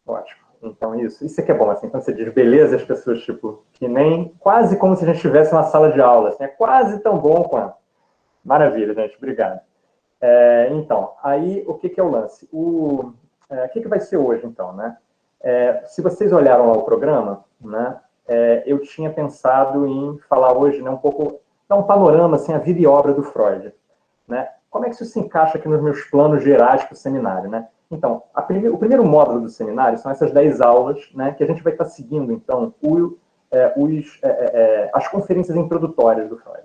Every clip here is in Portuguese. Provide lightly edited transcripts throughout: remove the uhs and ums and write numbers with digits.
Ótimo. Então, isso aqui é bom, assim, quando você diz beleza, as pessoas, tipo, que nem, quase como se a gente estivesse uma sala de aula, assim, é quase tão bom quanto. Maravilha, gente, obrigado. Então, aí, o que é o lance? O que vai ser hoje, então, né? Se vocês olharam lá o programa, né, eu tinha pensado em falar hoje, né, um pouco, dar um panorama, assim, a vida e obra do Freud, né? Como é que isso se encaixa aqui nos meus planos gerais para o seminário, né? Então, o primeiro módulo do seminário são essas 10 aulas, né, que a gente vai estar seguindo, então, as conferências introdutórias do Freud.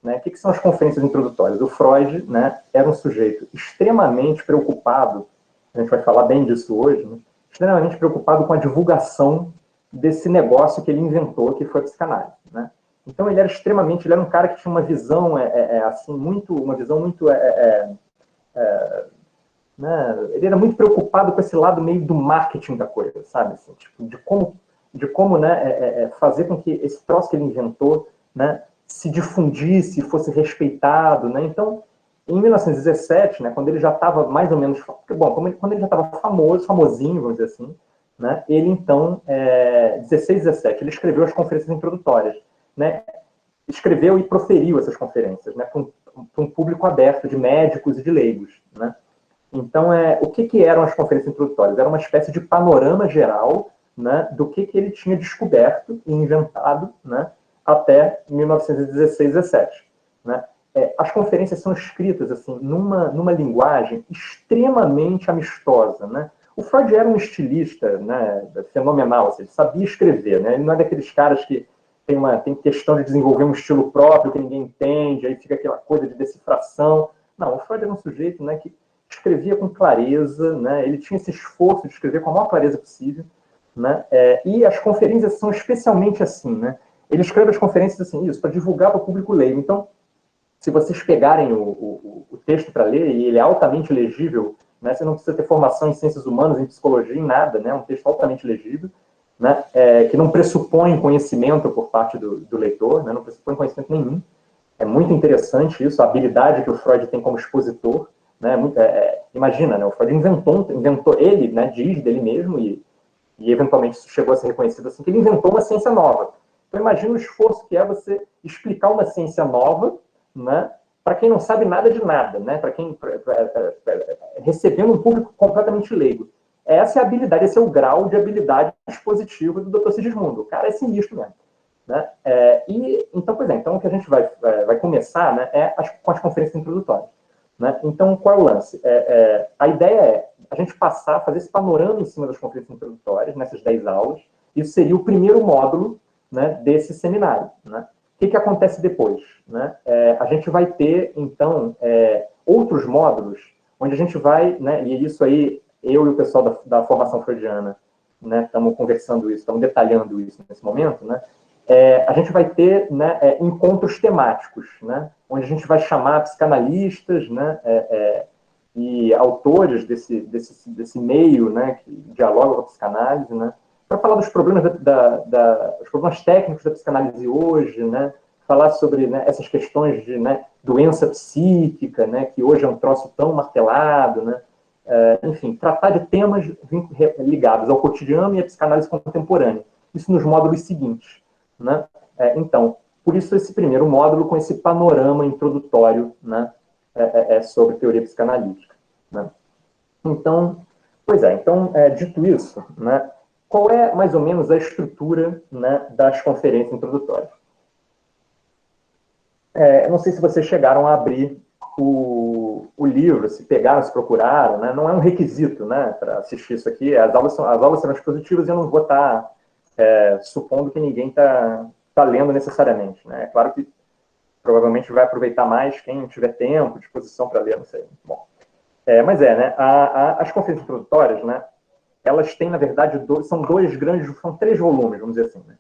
Né? O que são as conferências introdutórias? O Freud, né, era um sujeito extremamente preocupado, a gente vai falar bem disso hoje, né, extremamente preocupado com a divulgação desse negócio que ele inventou, que foi a psicanálise. Né? Então ele era um cara que tinha uma visão assim, uma visão muito né? Ele era muito preocupado com esse lado meio do marketing da coisa, sabe? Assim, tipo, de como né, fazer com que esse troço que ele inventou, né, se difundisse, fosse respeitado, né? Então, em 1917, né, quando ele já estava mais ou menos, bom, quando ele já estava famosinho, vamos dizer assim, né, ele então, 16, 17, ele escreveu as conferências introdutórias, né? Escreveu e proferiu essas conferências, né, para um público aberto de médicos e de leigos, né? Então, o que eram as conferências introdutórias? Era uma espécie de panorama geral, né, do que ele tinha descoberto e inventado, né, até 1916, 17. Né? As conferências são escritas assim, numa linguagem extremamente amistosa. Né? O Freud era um estilista, né, fenomenal, assim, ele sabia escrever. Né? Ele não é daqueles caras que tem questão de desenvolver um estilo próprio que ninguém entende, aí fica aquela coisa de decifração. Não, o Freud era um sujeito, né, que escrevia com clareza, né? Ele tinha esse esforço de escrever com a maior clareza possível, né? E as conferências são especialmente assim, né? Ele escreve as conferências assim, isso, para divulgar para o público leigo. Então, se vocês pegarem o texto para ler, e ele é altamente legível, né? Você não precisa ter formação em ciências humanas, em psicologia, em nada, né? É um texto altamente legível, né? Que não pressupõe conhecimento por parte do leitor, né? Não pressupõe conhecimento nenhum. É muito interessante isso, a habilidade que o Freud tem como expositor. Né? Imagina, né? O Freud inventou ele, né, diz dele mesmo, e eventualmente isso chegou a ser reconhecido assim, que ele inventou uma ciência nova. Então imagina o esforço que é você explicar uma ciência nova, né, para quem não sabe nada de nada, né, para quem recebendo um público completamente leigo. Essa é a habilidade, esse é o grau de habilidade expositiva do Dr. Sigismundo. O cara é sinistro mesmo. Né? Então, pois então o que a gente vai começar, né, com as conferências introdutórias. Né? Então, qual é o lance? A ideia é a gente fazer esse panorama em cima das conferências introdutórias, nessas 10 aulas. Isso seria o primeiro módulo, né, desse seminário. Né? O que acontece depois? Né? A gente vai ter, então, outros módulos, onde a gente vai, né, e isso aí, eu e o pessoal da formação freudiana, né, estamos conversando isso, estamos detalhando isso nesse momento, né? A gente vai ter, né, encontros temáticos, né, onde a gente vai chamar psicanalistas, né, e autores desse meio, né, que dialogam com a psicanálise, né, para falar dos problemas, os problemas técnicos da psicanálise hoje, né, falar sobre, né, essas questões de, né, doença psíquica, né, que hoje é um troço tão martelado, né, enfim, tratar de temas ligados ao cotidiano e à psicanálise contemporânea. Isso nos módulos seguintes. Né? Então, por isso esse primeiro módulo com esse panorama introdutório, né, sobre teoria psicanalítica. Né? Então, dito isso, né, qual é mais ou menos a estrutura, né, das conferências introdutórias? Eu não sei se vocês chegaram a abrir o livro, se pegaram, se procuraram, né? Não é um requisito, né, para assistir isso aqui. As aulas serão expositivas e eu não vou estar supondo que ninguém está lendo necessariamente. Né? É claro que provavelmente vai aproveitar mais quem tiver tempo, disposição para ler, não sei. Bom, mas né? As conferências introdutórias, né? Elas têm, na verdade, são 3 volumes, vamos dizer assim. Né?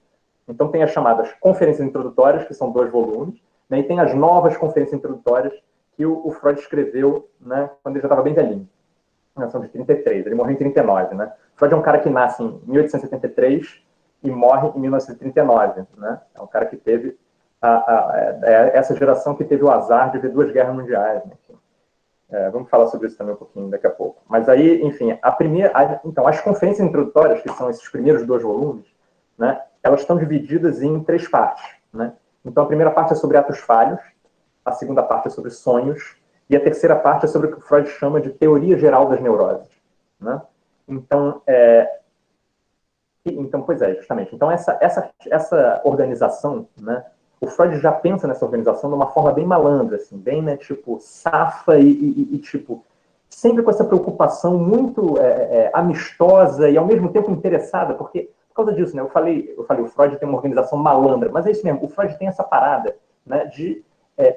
Então tem as chamadas conferências introdutórias, que são 2 volumes, né? E tem as novas conferências introdutórias que o Freud escreveu, né, quando ele já estava bem velhinho. São de 33, ele morreu em 39. Né? Freud é um cara que nasce em 1873 e morre em 1939. Né? É um cara que teve essa geração que teve o azar de ver 2 guerras mundiais. Né? Vamos falar sobre isso também um pouquinho daqui a pouco. Mas aí, enfim, então, as conferências introdutórias, que são esses primeiros 2 volumes, né, elas estão divididas em 3 partes. Né? Então, a primeira parte é sobre atos falhos, a segunda parte é sobre sonhos, e a terceira parte é sobre o que Freud chama de teoria geral das neuroses. Né? Então, pois é, justamente. Então, essa organização, né, o Freud já pensa nessa organização de uma forma bem malandra, assim, bem, né, tipo, safa tipo, sempre com essa preocupação muito amistosa e, ao mesmo tempo, interessada, porque, por causa disso, né, eu falei, o Freud tem uma organização malandra, mas é isso mesmo, o Freud tem essa parada, né, de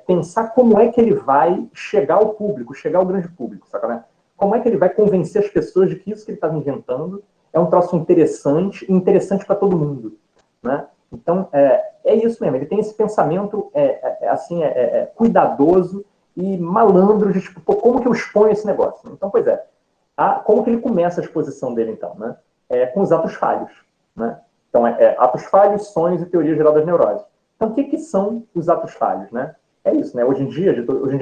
pensar como é que ele vai chegar ao público, chegar ao grande público, saca, né? Como é que ele vai convencer as pessoas de que isso que ele estava inventando é um troço interessante e interessante para todo mundo, né? Então, é isso mesmo, ele tem esse pensamento assim, cuidadoso e malandro de, tipo, pô, como que eu exponho esse negócio? Então, pois é, como que ele começa a exposição dele, então, né? Com os atos falhos, né? Então, atos falhos, sonhos e teoria geral das neuroses. Então, o que são os atos falhos, né? É isso, né? Hoje em dia,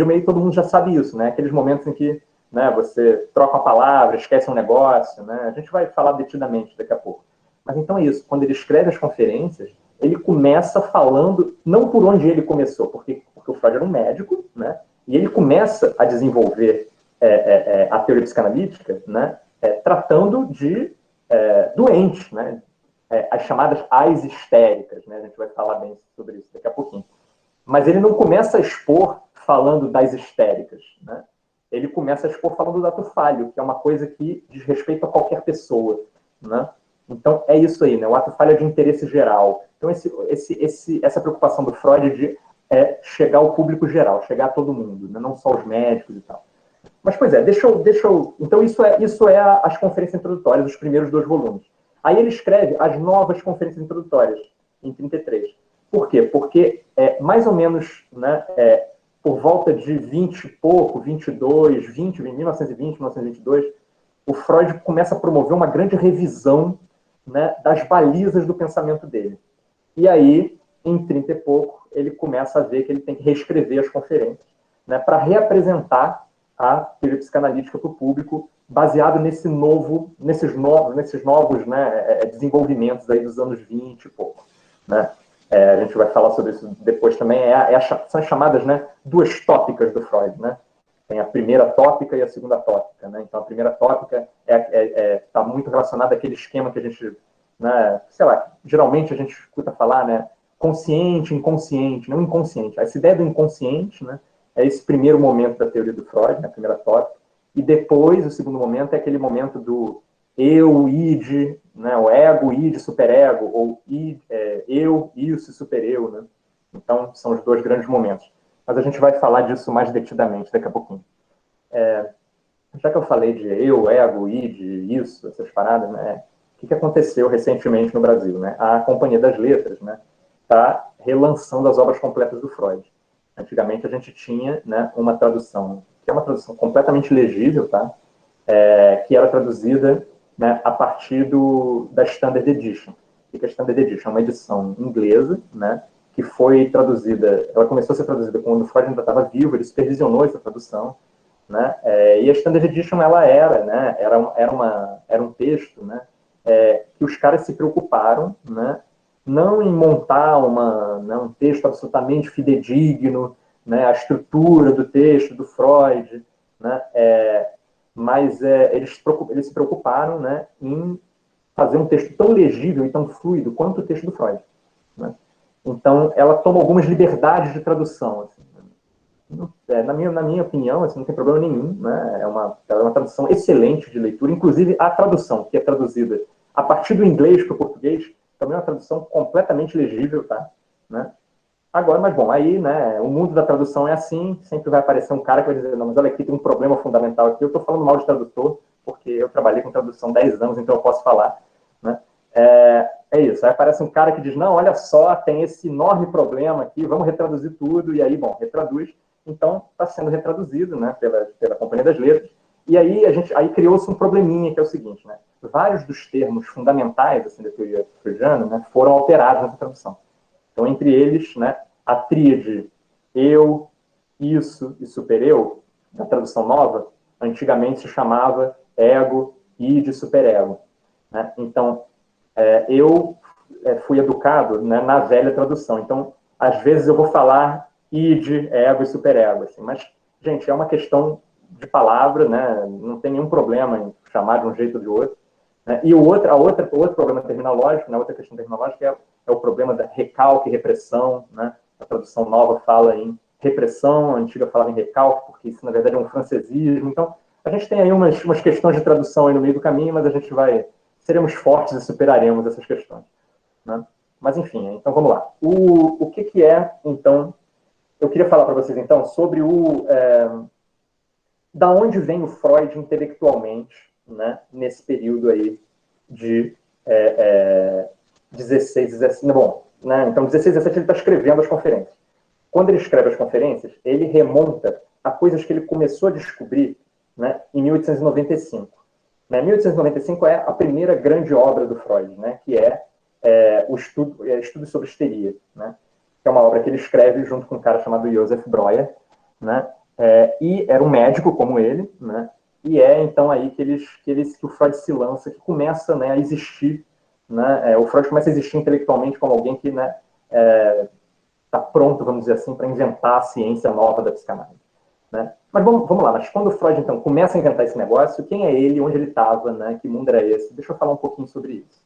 meio todo mundo já sabe isso, né? Aqueles momentos em que, né, você troca uma palavra, esquece um negócio, né? A gente vai falar detidamente daqui a pouco. Mas então é isso, quando ele escreve as conferências, ele começa falando, não por onde ele começou, porque o Freud era um médico, né? E ele começa a desenvolver a teoria psicanalítica, né? Tratando de doentes, né? As chamadas ais histéricas, né? A gente vai falar bem sobre isso daqui a pouquinho. Mas ele não começa a expor falando das histéricas, né? Ele começa a expor falando do ato falho, que é uma coisa que diz respeito a qualquer pessoa, né? Então, é isso aí, né? O ato falho é de interesse geral. Então, essa preocupação do Freud de chegar ao público geral, chegar a todo mundo, né? Não só os médicos e tal. Mas, pois é, deixa eu... Então, isso é as conferências introdutórias, os primeiros 2 volumes. Aí ele escreve as novas conferências introdutórias, em 33. Por quê? Porque, mais ou menos, né, por volta de 20 e pouco, 22, 1920, 1922, o Freud começa a promover uma grande revisão, né, das balizas do pensamento dele. E aí, em 30 e pouco, ele começa a ver que ele tem que reescrever as conferências, né, para reapresentar a teoria psicanalítica para o público, baseado nesses novos, né, desenvolvimentos aí dos anos 20 e pouco. Né? A gente vai falar sobre isso depois também. São as chamadas, né, 2 tópicas do Freud. Né? Tem a primeira tópica e a segunda tópica. Né? Então, a primeira tópica está muito relacionada àquele esquema que a gente, né, sei lá, geralmente a gente escuta falar, né, consciente, inconsciente, não inconsciente. Essa ideia do inconsciente, né, é esse primeiro momento da teoria do Freud, né, a primeira tópica, e depois, o segundo momento, é aquele momento do eu, id, né, o ego, id, superego, ou eu, isso e supereu. Né? Então, são os 2 grandes momentos. Mas a gente vai falar disso mais detidamente daqui a pouquinho. Já que eu falei de eu, ego, id, isso, essas paradas, né, o que aconteceu recentemente no Brasil? Né? A Companhia das Letras, né, está relançando as obras completas do Freud. Antigamente a gente tinha, né, uma tradução, que é uma tradução completamente legível, tá? Que era traduzida, né, a partir da Standard Edition. O que é a Standard Edition? É uma edição inglesa, né, que foi traduzida, ela começou a ser traduzida quando o Freud ainda estava vivo, ele supervisionou essa tradução, né, e a Standard Edition, ela era um texto, né, que os caras se preocuparam, né, não em montar um texto absolutamente fidedigno, né, a estrutura do texto do Freud, né, mas eles se preocuparam, né, em fazer um texto tão legível e tão fluido quanto o texto do Freud. Né? Então, ela toma algumas liberdades de tradução. Assim, na minha opinião, assim, não tem problema nenhum. Né? É uma tradução excelente de leitura. Inclusive, a tradução, que é traduzida a partir do inglês para o português, também é uma tradução completamente legível. Tá? Né? Agora, mas bom, aí, né, o mundo da tradução é assim, sempre vai aparecer um cara que vai dizer, não, mas olha aqui, tem um problema fundamental aqui, eu estou falando mal de tradutor, porque eu trabalhei com tradução 10 anos, então eu posso falar, né? Isso, aí aparece um cara que diz, não, olha só, tem esse enorme problema aqui, vamos retraduzir tudo, e aí, bom, retraduz, então está sendo retraduzido, né, pela Companhia das Letras, e aí criou-se um probleminha, que é o seguinte, né, vários dos termos fundamentais, assim, da teoria freudiana, né, foram alterados nessa tradução. Então, entre eles, né, a tríade eu, isso e supereu, da tradução nova, antigamente se chamava ego, id, superego. Né? Então, eu fui educado, né, na velha tradução. Então, às vezes eu vou falar id, ego e superego. Assim, mas, gente, é uma questão de palavra, né? Não tem nenhum problema em chamar de um jeito ou de outro. Né? E o outro problema terminológico, né, outra questão terminológica é o problema da recalque e repressão. Né? A tradução nova fala em repressão, a antiga falava em recalque, porque isso, na verdade, é um francesismo. Então, a gente tem aí umas questões de tradução aí no meio do caminho, mas a gente seremos fortes e superaremos essas questões. Né? Mas, enfim, então vamos lá. O que é, então, eu queria falar para vocês, então, sobre da onde vem o Freud intelectualmente, né, nesse período aí de 16, 17... Bom, né, então, 16, 17 ele está escrevendo as conferências. Quando ele escreve as conferências, ele remonta a coisas que ele começou a descobrir, né, em 1895. 1895 é a primeira grande obra do Freud, né, que o estudo sobre histeria, né, que é uma obra que ele escreve junto com um cara chamado Joseph Breuer, né, e era um médico como ele, né, e então aí que o Freud se lança, que começa, né, a existir, né, o Freud começa a existir intelectualmente como alguém que, né, está pronto, vamos dizer assim, para inventar a ciência nova da psicanálise. Né? Mas vamos lá, mas quando o Freud, então, começa a inventar esse negócio, quem é ele, onde ele estava, né? Que mundo era esse? Deixa eu falar um pouquinho sobre isso.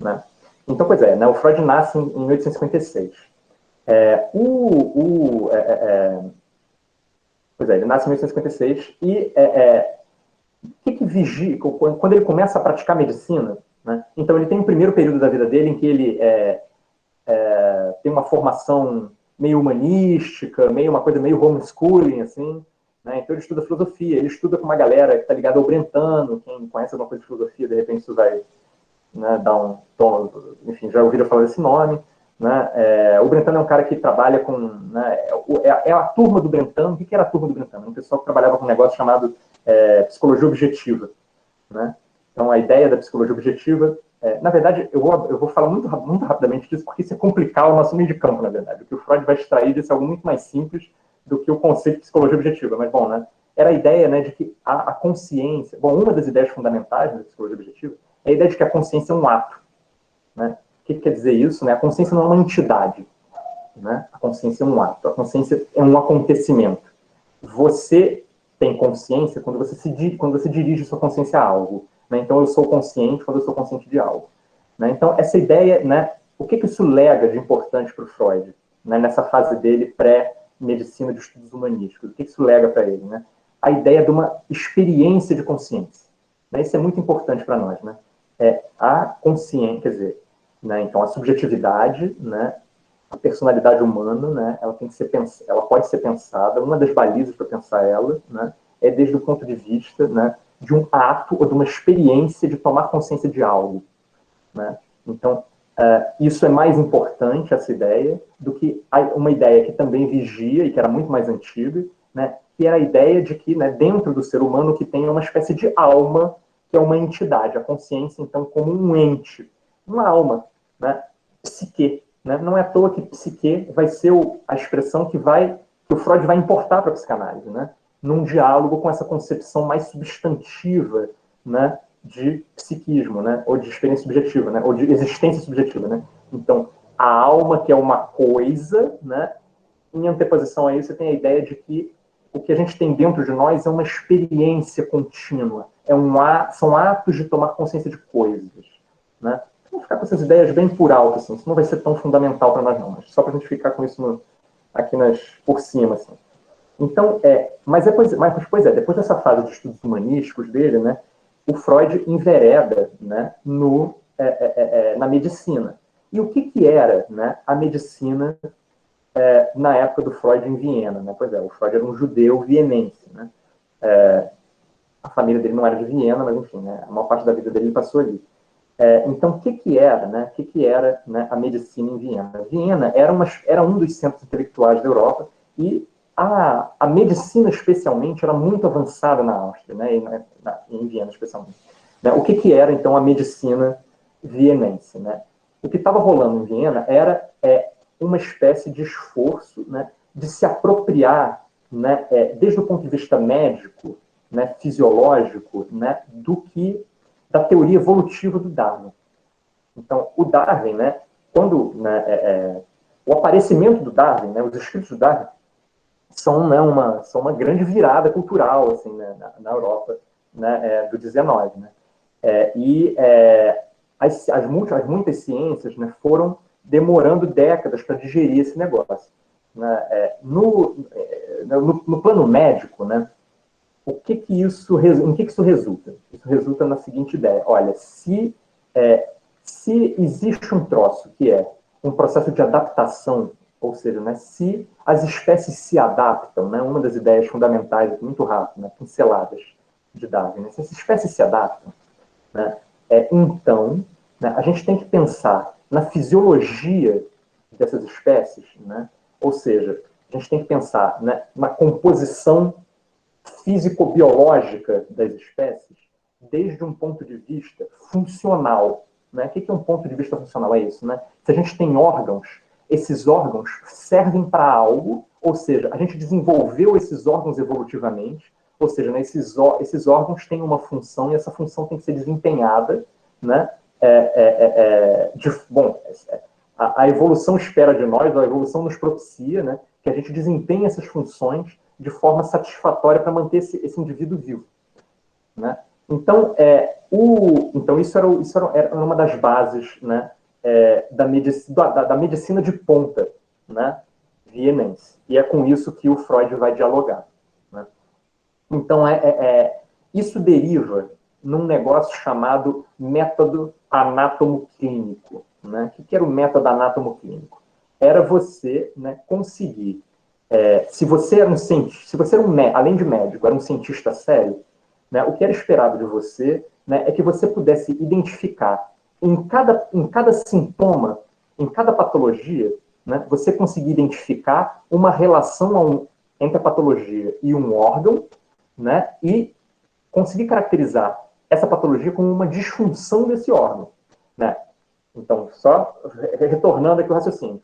Né? Então, pois é, né? O Freud nasce em 1856. Pois é, ele nasce em 1856 e o que vigia, quando ele começa a praticar medicina, né? Então ele tem um primeiro período da vida dele em que ele tem uma formação meio humanística, uma coisa meio homeschooling, assim, né? Então ele estuda filosofia, ele estuda com uma galera que está ligada ao Brentano, quem conhece alguma coisa de filosofia, de repente isso vai, né, dar um tom, enfim, já ouviram falar desse nome, né? O Brentano é um cara que trabalha com, né, a turma do Brentano. O que era a turma do Brentano? Um pessoal que trabalhava com um negócio chamado psicologia objetiva, né? Então a ideia da psicologia objetiva, na verdade, eu vou falar muito rapidamente disso, porque isso é complicar o nosso meio de campo, na verdade. O que o Freud vai extrair disso é algo muito mais simples do que o conceito de psicologia objetiva. Mas, bom, né, era a ideia, né, de que a consciência... Bom, uma das ideias fundamentais da psicologia objetiva é a ideia de que a consciência é um ato. Né? O que quer dizer isso? Né? A consciência não é uma entidade. Né? A consciência é um ato. A consciência é um acontecimento. Você tem consciência quando você dirige sua consciência a algo. Né? Então, eu sou consciente quando eu sou consciente de algo. Né? Então, essa ideia, né, o que isso lega de importante para o Freud, né, nessa fase dele pré-medicina de estudos humanísticos? O que isso lega para ele? Né? A ideia de uma experiência de consciência. Né? Isso é muito importante para nós. Né? A consciência, quer dizer, né, então a subjetividade, né, a personalidade humana, né, ela pode ser pensada, uma das balizas para pensar ela, né, é desde o ponto de vista, né, de um ato ou de uma experiência de tomar consciência de algo. Né? Então, isso é mais importante, essa ideia, do que uma ideia que também vigia e que era muito mais antiga, né, que era a ideia de que, né, dentro do ser humano que tem uma espécie de alma, que é uma entidade, a consciência, então, como um ente, uma alma, né, psique. Né? Não é à toa que psique vai ser a expressão que o Freud vai importar para a psicanálise, né? Num diálogo com essa concepção mais substantiva, né, de psiquismo, né, ou de experiência subjetiva, né, ou de existência subjetiva. Né? Então, a alma, que é uma coisa, né, em anteposição a isso, você tem a ideia de que o que a gente tem dentro de nós é uma experiência contínua, são atos de tomar consciência de coisas. Né? Vamos ficar com essas ideias bem por alto, assim. Isso não vai ser tão fundamental para nós, não, mas só para a gente ficar com isso aqui por cima. Assim. Então, mas depois depois dessa fase de estudos humanísticos dele, né, o Freud envereda, né, na medicina. E o que era, né, a medicina na época do Freud em Viena? Né? Pois é, o Freud era um judeu vienense. Né? A família dele não era de Viena, mas enfim, né, a maior parte da vida dele ele passou ali. Então, o que era, né? O que era, né, a medicina em Viena? Viena era um dos centros intelectuais da Europa e a medicina, especialmente, era muito avançada na Áustria, né, em Viena, especialmente. Né? O que era, então, a medicina vienense? Né? O que estava rolando em Viena era uma espécie de esforço, né, de se apropriar né, desde o ponto de vista médico, né, fisiológico, né, do que da teoria evolutiva do Darwin. Então, o Darwin, né, quando o aparecimento do Darwin, né, os escritos do Darwin, são, né, são uma grande virada cultural assim, né, na Europa, né, do 19. Né? Muitas ciências, né, foram demorando décadas para digerir esse negócio. Né? No plano médico, né, em que isso resulta? Isso resulta na seguinte ideia: olha, se existe um troço que é um processo de adaptação, ou seja, né, se as espécies se adaptam, né, uma das ideias fundamentais, aqui, muito rápido, né, pinceladas de Darwin, né, se as espécies se adaptam, né, então, né, a gente tem que pensar na fisiologia dessas espécies, né, ou seja, a gente tem que pensar, né, na composição físico-biológica das espécies desde um ponto de vista funcional. Né? O que é um ponto de vista funcional? É isso. Né? Se a gente tem órgãos, esses órgãos servem para algo, ou seja, a gente desenvolveu esses órgãos evolutivamente, ou seja, né, esses órgãos têm uma função e essa função tem que ser desempenhada. Né? A evolução espera de nós, a evolução nos propicia, né, que a gente desempenhe essas funções de forma satisfatória para manter esse indivíduo vivo. Né? Então, isso era uma das bases, né, da medicina de ponta, né, vienense. E é com isso que o Freud vai dialogar. Né? Então, isso deriva num negócio chamado método anátomo-clínico. Né? O que era o método anátomo-clínico? Era você, né, conseguir se você era além de médico, era um cientista sério, né, o que era esperado de você, né, é que você pudesse identificar em cada sintoma, em cada patologia, né, você conseguir identificar uma relação entre a patologia e um órgão, né, e conseguir caracterizar essa patologia como uma disfunção desse órgão. Né? Então, só retornando aqui o raciocínio.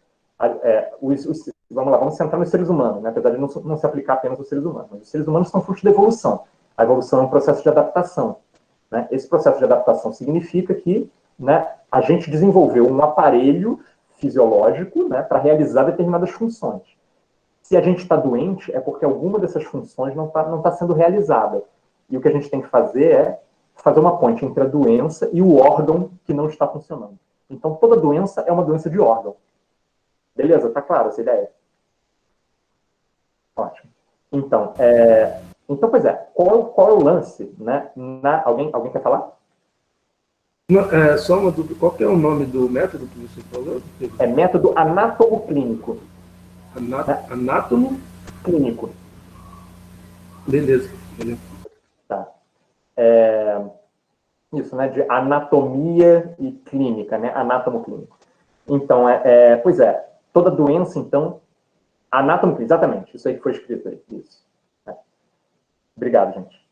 Vamos centrar nos seres humanos, né? Apesar de não se aplicar apenas aos seres humanos. Mas os seres humanos são frutos da evolução. A evolução é um processo de adaptação. Né? Esse processo de adaptação significa que, né, a gente desenvolveu um aparelho fisiológico, né, para realizar determinadas funções. Se a gente está doente, é porque alguma dessas funções não tá sendo realizada. E o que a gente tem que fazer é fazer uma ponte entre a doença e o órgão que não está funcionando. Então, toda doença é uma doença de órgão. Beleza? Tá claro essa ideia? Ótimo. Então, pois é, qual é o lance? Né? Alguém quer falar? Só uma dúvida, qual que é o nome do método que você falou? É método anátomo-clínico. Anátomo? Clínico. Beleza. Tá. Isso, né? De anatomia e clínica, né? Anátomo-clínico. Então, pois é, toda doença, então, anátomo, exatamente, isso aí que foi escrito aí. Isso. Obrigado, gente.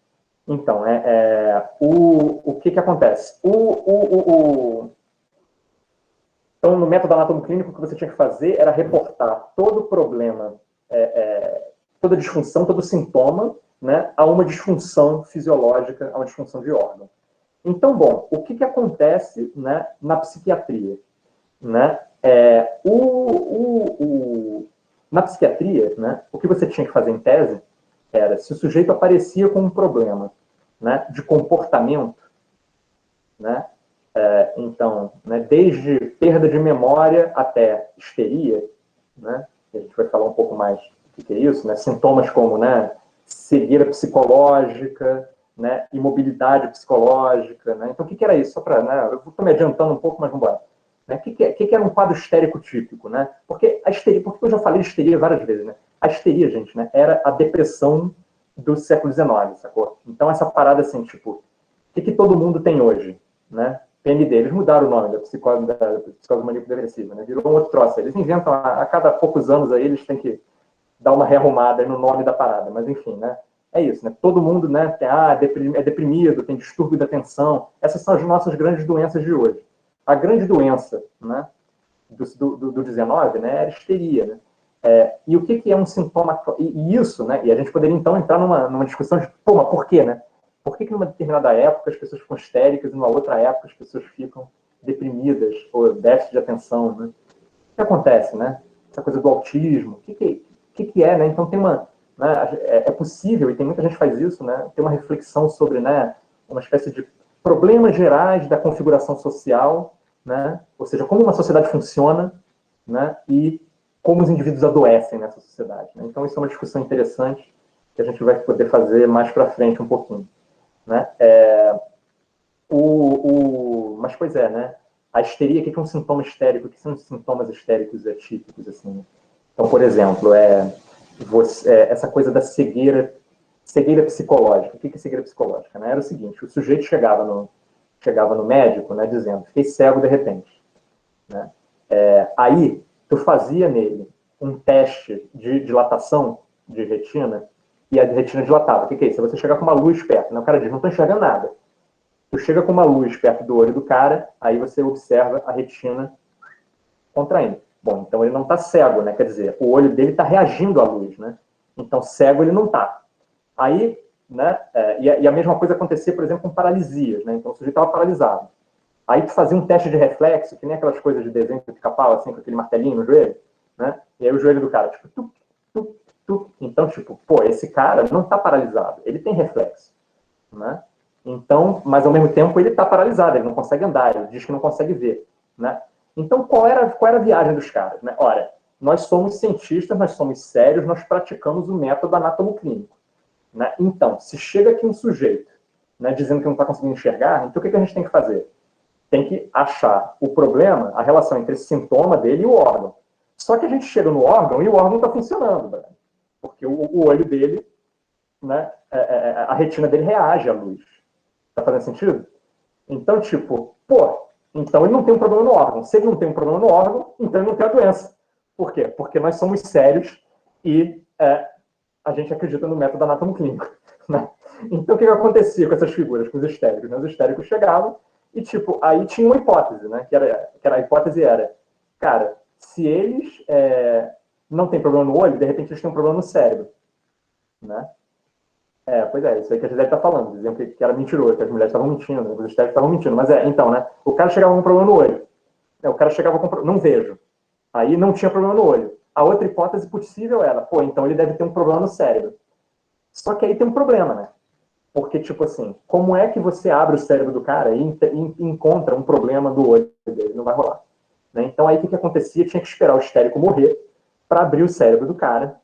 Então, o que acontece? Então, no método anátomo clínico, o que você tinha que fazer era reportar todo o problema, toda disfunção, todo sintoma, né, a uma disfunção fisiológica, a uma disfunção de órgão. Então, bom, o que acontece, né, na psiquiatria? Né? Na psiquiatria, né, o que você tinha que fazer em tese era, se o sujeito aparecia com um problema, né, de comportamento, né, então, né, desde perda de memória até histeria, né, a gente vai falar um pouco mais do que é isso, né, sintomas como, né, cegueira psicológica, né, imobilidade psicológica. Né, então, o que era isso? Só para, né, eu estou me adiantando um pouco, mas vamos embora. Né? O que era um quadro histérico típico? Né? Porque a histeria, porque eu já falei de histeria várias vezes, né? A histeria, gente, né, era a depressão do século XIX, sacou? Então, essa parada assim, tipo, o que todo mundo tem hoje? Né? PMD, eles mudaram o nome da psicose maníaco-depressiva, né? Virou um outro troço. Eles inventam, a cada poucos anos aí, eles têm que dar uma rearrumada no nome da parada, mas enfim, né? É isso, né? Todo mundo, né, é deprimido, tem distúrbio da atenção. Essas são as nossas grandes doenças de hoje. A grande doença, né, do 19, né, era a histeria, né? E o que é um sintoma? E isso, né? E a gente poderia, então, entrar numa discussão de, pô, mas por quê, né? Por que numa determinada época as pessoas ficam histéricas e numa outra época as pessoas ficam deprimidas ou déficit de atenção, né? O que acontece, né? Essa coisa do autismo, o que é, né? Então tem uma... Né, é possível, e tem muita gente que faz isso, né? Ter uma reflexão sobre, né, uma espécie de problemas gerais da configuração social, né? Ou seja, como uma sociedade funciona, né? E como os indivíduos adoecem nessa sociedade. Né? Então, isso é uma discussão interessante que a gente vai poder fazer mais para frente um pouquinho. Né? Mas, pois é, né? A histeria, o que é um sintoma histérico? O que são os sintomas histéricos atípicos? Assim? Então, por exemplo, essa coisa da cegueira psicológica. O que é cegueira psicológica? Né? Era o seguinte, o sujeito chegava no médico, né, dizendo, fiquei cego de repente. Né? Aí, tu fazia nele um teste de dilatação de retina e a retina dilatava. O que é isso? Você chegar com uma luz perto, né? O cara diz, não estou enxergando nada. Tu chega com uma luz perto do olho do cara, aí você observa a retina contraindo. Bom, então ele não está cego, né? Quer dizer, o olho dele está reagindo à luz, né? Então, cego ele não está. Aí, né? E a mesma coisa acontecia, por exemplo, com paralisias, né? Então, o sujeito estava paralisado. Aí tu fazia um teste de reflexo, que nem aquelas coisas de desenho de pica-pau, assim, com aquele martelinho no joelho, né? E aí o joelho do cara, tipo, tuc, tuc, tuc. Então, tipo, pô, esse cara não está paralisado, ele tem reflexo, né? Então, mas ao mesmo tempo ele está paralisado, ele não consegue andar, ele diz que não consegue ver, né? Então, qual era a viagem dos caras, né? Ora, nós somos cientistas, nós somos sérios, nós praticamos o método anatomoclínico, né? Então, se chega aqui um sujeito, né, dizendo que não está conseguindo enxergar, então o que a gente tem que fazer? Tem que achar o problema, a relação entre esse sintoma dele e o órgão. Só que a gente chega no órgão e o órgão está funcionando, né? Porque o olho dele, né, a retina dele reage à luz. Tá fazendo sentido? Então, tipo, então ele não tem um problema no órgão. Se ele não tem um problema no órgão, então ele não tem a doença. Por quê? Porque nós somos sérios e a gente acredita no método anatomoclínico. Né? Então, o que acontecia com essas figuras, com os histéricos? Né? Os histéricos chegavam e, tipo, aí tinha uma hipótese, né? A hipótese era, cara, se eles não têm problema no olho, de repente eles têm um problema no cérebro, né? Pois é, isso aí que a Gisele está falando, diziam que era mentiroso, que as mulheres estavam mentindo, os histéricos estavam mentindo, mas então, né? O cara chegava com um problema no olho, o cara chegava com não vejo, aí não tinha problema no olho. A outra hipótese possível era, então ele deve ter um problema no cérebro. Só que aí tem um problema, né? Porque, tipo assim, como é que você abre o cérebro do cara e encontra um problema do olho dele? Não vai rolar. Né? Então, aí o que acontecia? Tinha que esperar o histérico morrer para abrir o cérebro do cara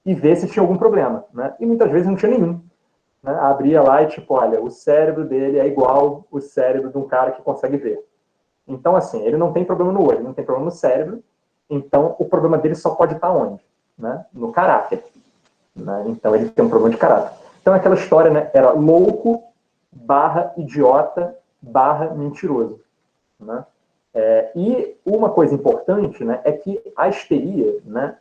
e ver se tinha algum problema. Né? E muitas vezes não tinha nenhum. Né? Abria lá e, tipo, olha, o cérebro dele é igual o cérebro de um cara que consegue ver. Então, assim, ele não tem problema no olho, não tem problema no cérebro, então o problema dele só pode estar onde? Né? No caráter. Né? Então, ele tem um problema de caráter. Então, aquela história, né, era louco / idiota / mentiroso. Né? E uma coisa importante, né, é que a histeria, né,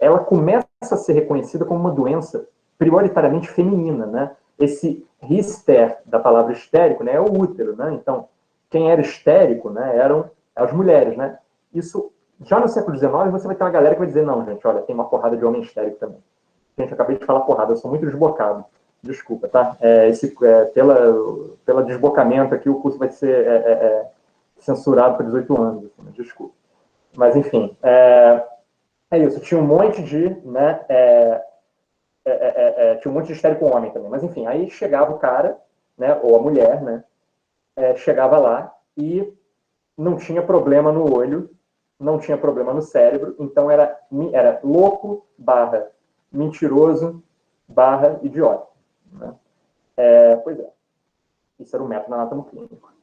ela começa a ser reconhecida como uma doença prioritariamente feminina. Né? Esse hister, da palavra histérico, né, é o útero. Né? Então, quem era histérico, né, eram as mulheres. Né? Isso, já no século XIX, você vai ter uma galera que vai dizer, não, gente, olha, tem uma porrada de homem histérico também. Gente, acabei de falar porrada, eu sou muito desbocado. Desculpa, tá? Pela desbocamento aqui, o curso vai ser censurado por 18 anos. Assim, desculpa. Mas, enfim, isso. Tinha um monte de... Né, tinha um monte de histérico homem também. Mas, enfim, aí chegava o cara, né, ou a mulher, né, chegava lá e não tinha problema no olho, não tinha problema no cérebro, então era louco / mentiroso / idiota. Né? Pois é. Isso era o método anatomoclínico.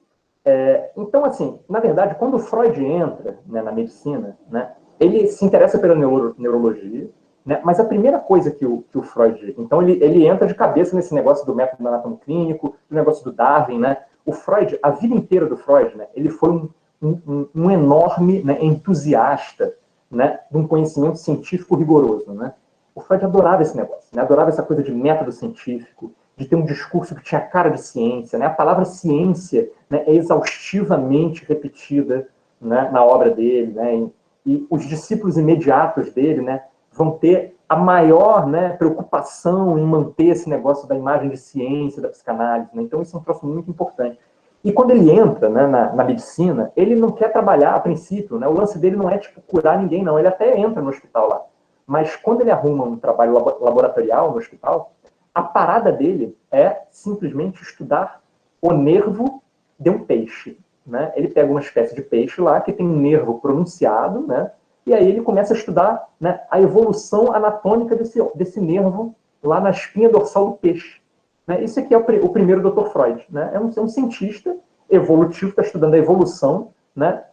Então, assim, na verdade, quando o Freud entra, né, na medicina, né, ele se interessa pela neurologia, né, mas a primeira coisa que o Freud... Então, ele entra de cabeça nesse negócio do método anatomoclínico, do negócio do Darwin. Né? O Freud, a vida inteira do Freud, né, ele foi um enorme, né, entusiasta, né, de um conhecimento científico rigoroso. Né? O Freud adorava esse negócio, né? Adorava essa coisa de método científico, de ter um discurso que tinha cara de ciência. Né? A palavra ciência, né, é exaustivamente repetida, né, na obra dele. Né? e os discípulos imediatos dele, né, vão ter a maior, né, preocupação em manter esse negócio da imagem de ciência, da psicanálise, né? Então isso é um troço muito importante. E quando ele entra, né, na medicina, ele não quer trabalhar a princípio, né? O lance dele não é tipo curar ninguém, não. Ele até entra no hospital lá. Mas quando ele arruma um trabalho laboratorial no hospital, a parada dele é simplesmente estudar o nervo de um peixe, né? Ele pega uma espécie de peixe lá que tem um nervo pronunciado, né? E aí ele começa a estudar, né, a evolução anatômica desse nervo lá na espinha dorsal do peixe. Né? Isso aqui é o primeiro Dr. Freud. Né? É um cientista evolutivo, está estudando a evolução, né,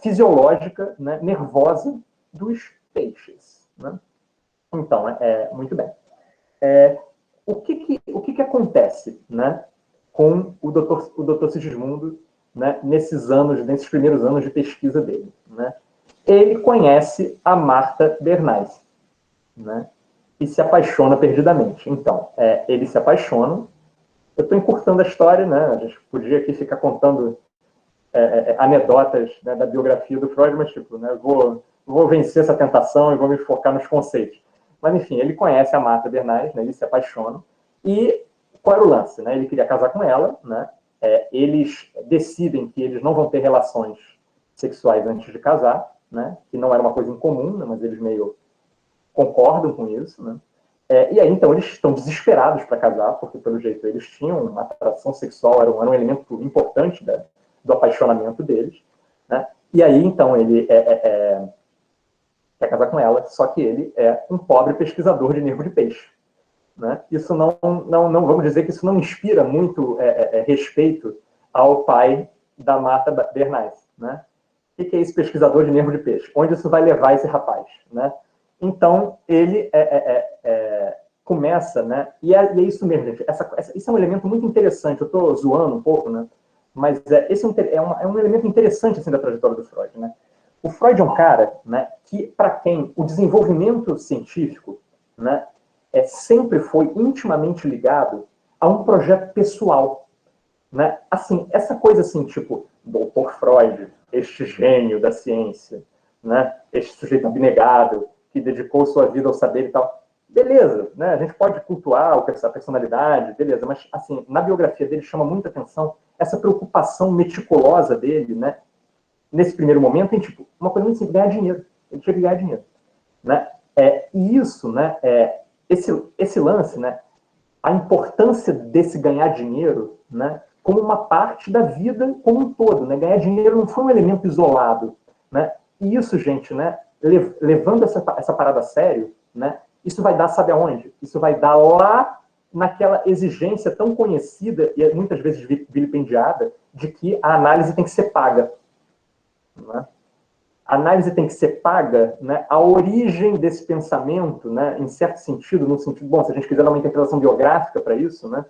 fisiológica, né, nervosa dos peixes. Né? Então, muito bem. O que acontece, né, com o Dr. Sigismundo, né, nesses primeiros anos de pesquisa dele? Né? Ele conhece a Martha Bernays, né, e se apaixona perdidamente. Então, eles se apaixonam. Eu estou encurtando a história, né? A gente podia aqui ficar contando anedotas, né, da biografia do Freud, mas tipo, né, vou vencer essa tentação e vou me focar nos conceitos. Mas enfim, ele conhece a Martha Bernays, né, eles se apaixonam. E qual era o lance? Né? Ele queria casar com ela, né? Eles decidem que eles não vão ter relações sexuais antes de casar, né? Que não era uma coisa incomum, né? Mas eles meio concordam com isso, né? E aí, então, eles estão desesperados para casar, porque, pelo jeito, eles tinham uma atração sexual, era um elemento importante do apaixonamento deles, né? E aí, então, ele quer casar com ela, só que ele é um pobre pesquisador de nervo de peixe. Né? Isso não, vamos dizer que isso não inspira muito respeito ao pai da Martha Bernays. Né? O que é esse pesquisador de nervo de peixe? Onde isso vai levar esse rapaz? Né? Então, ele começa, né? E é isso mesmo, gente. Isso é um elemento muito interessante. Eu estou zoando um pouco, né? Mas esse é um elemento interessante assim, da trajetória do Freud. Né? O Freud é um cara, né, que, para quem o desenvolvimento científico, né, sempre foi intimamente ligado a um projeto pessoal. Né? Assim, essa coisa assim, tipo, Dr. Freud, este gênio da ciência, né? Este sujeito abnegado, que dedicou sua vida ao saber e tal. Beleza, né? A gente pode cultuar a personalidade, beleza, mas assim, na biografia dele chama muita atenção essa preocupação meticulosa dele, né? Nesse primeiro momento, em tipo, uma coisa muito simples, ganhar dinheiro. Ele tinha que ganhar dinheiro. Né? E isso, né, esse lance, né, a importância desse ganhar dinheiro, né, como uma parte da vida como um todo. Né? Ganhar dinheiro não foi um elemento isolado. Né? E isso, gente, né, levando essa parada a sério, né, isso vai dar, sabe aonde? Isso vai dar lá naquela exigência tão conhecida e muitas vezes vilipendiada de que a análise tem que ser paga. Né? A análise tem que ser paga, né? A origem desse pensamento, né, em certo sentido, no sentido, bom, se a gente quiser dar uma interpretação biográfica para isso, né,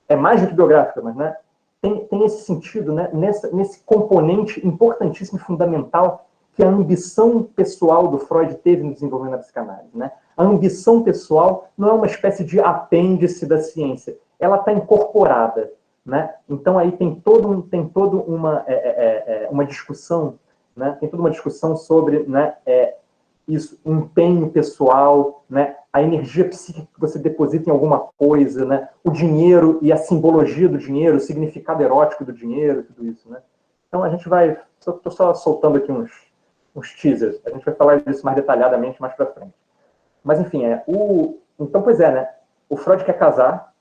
é mais do que biográfica, mas, né, tem esse sentido, né, nesse componente importantíssimo e fundamental que a ambição pessoal do Freud teve no desenvolvimento da psicanálise. Né? A ambição pessoal não é uma espécie de apêndice da ciência, ela está incorporada. Né? Então aí tem toda uma discussão, né? Tem toda uma discussão sobre, né, isso, empenho pessoal, né? A energia psíquica que você deposita em alguma coisa, né? O dinheiro e a simbologia do dinheiro, o significado erótico do dinheiro, tudo isso. Né? Então a gente vai, estou só soltando aqui uns teasers, a gente vai falar disso mais detalhadamente mais para frente. Mas enfim, então, pois é, né? O Freud quer casar,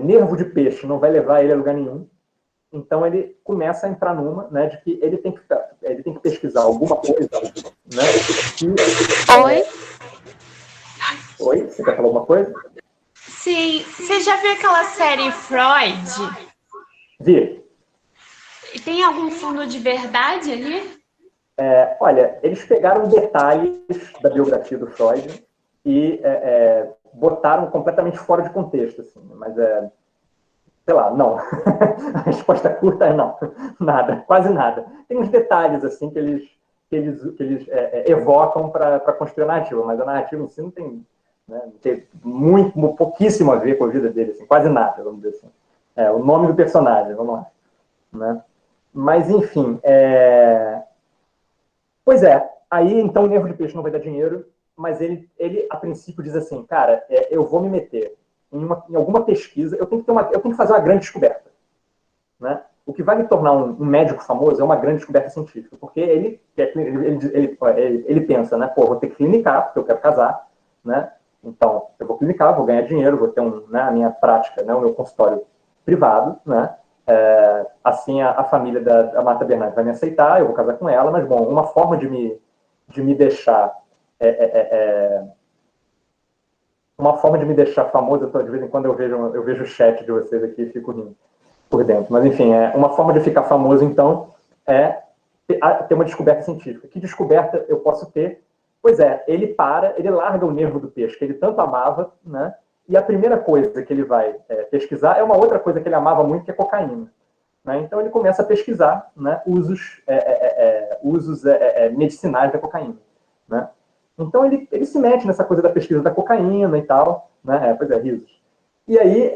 nervo de peixe não vai levar ele a lugar nenhum. Então ele começa a entrar numa, né, de que ele tem que pesquisar alguma coisa, né? Oi? Oi? Você quer falar alguma coisa? Sim. Você já viu aquela série Freud? Vi. Tem algum fundo de verdade ali? Olha, eles pegaram detalhes da biografia do Freud e botaram completamente fora de contexto, assim, mas sei lá, não. A resposta curta é não. Nada, quase nada. Tem uns detalhes, assim, que eles evocam para construir a narrativa, mas a narrativa em si não tem, né, pouquíssimo a ver com a vida dele, assim, quase nada, vamos dizer assim. O nome do personagem, vamos lá. Né? Mas, enfim, pois é, Aí, então, o nervo de peixe não vai dar dinheiro, mas ele a princípio, diz assim, cara, eu vou me meter em alguma pesquisa, eu tenho que fazer uma grande descoberta. Né? O que vai me tornar um médico famoso é uma grande descoberta científica, porque ele pensa, né? Pô, vou ter que clinicar, porque eu quero casar, né? Então, eu vou clinicar, vou ganhar dinheiro, vou ter a minha prática, né? O meu consultório privado, né? Assim, a família da Marta Bernardes vai me aceitar, eu vou casar com ela, mas, bom, uma forma de me deixar... uma forma de me deixar famoso, de vez em quando eu vejo o chat de vocês aqui e fico rindo por dentro. Mas, enfim, uma forma de ficar famoso, então, é ter uma descoberta científica. Que descoberta eu posso ter? Pois ele larga o nervo do peixe, que ele tanto amava, né? E a primeira coisa que ele vai pesquisar é uma outra coisa que ele amava muito, que é cocaína. Né? Então, ele começa a pesquisar, né, usos medicinais da cocaína. Né? Então, ele se mete nessa coisa da pesquisa da cocaína e tal. Né? Pois é, risos. E aí,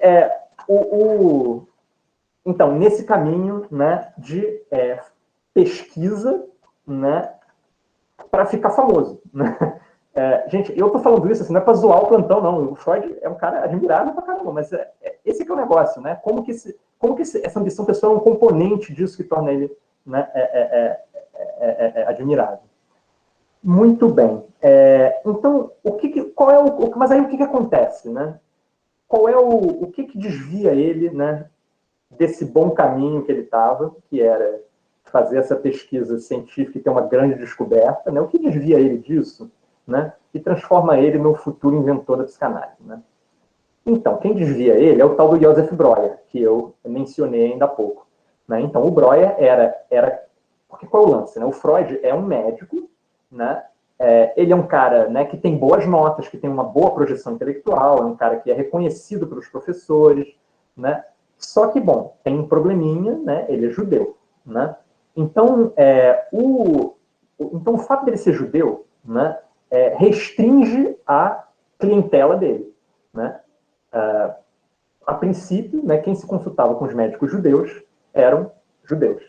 então, nesse caminho, né, de pesquisa, né, para ficar famoso. Né? Gente, eu tô falando isso assim, não é para zoar o plantão, não. O Freud é um cara admirável pra caramba, mas esse que é o negócio, né? Como que essa ambição pessoal é um componente disso que torna ele, né, admirável. Muito bem. Então, mas aí o que acontece, né? Qual é o que desvia ele, né, desse bom caminho que ele estava, que era fazer essa pesquisa científica e ter uma grande descoberta, né? O que desvia ele disso, né? E transforma ele no futuro inventor da psicanálise, né? Então, quem desvia ele é o tal do Joseph Breuer, que eu mencionei ainda há pouco. Né? Então, o Breuer era... Porque qual é o lance? Né? O Freud é um médico, né? Ele é um cara, né, que tem boas notas, que tem uma boa projeção intelectual, é um cara que é reconhecido pelos professores, né? Só que, bom, tem um probleminha, né? Ele é judeu, né? Então, então o fato dele ser judeu, né, restringe a clientela dele, né? A princípio, né, quem se consultava com os médicos judeus eram judeus.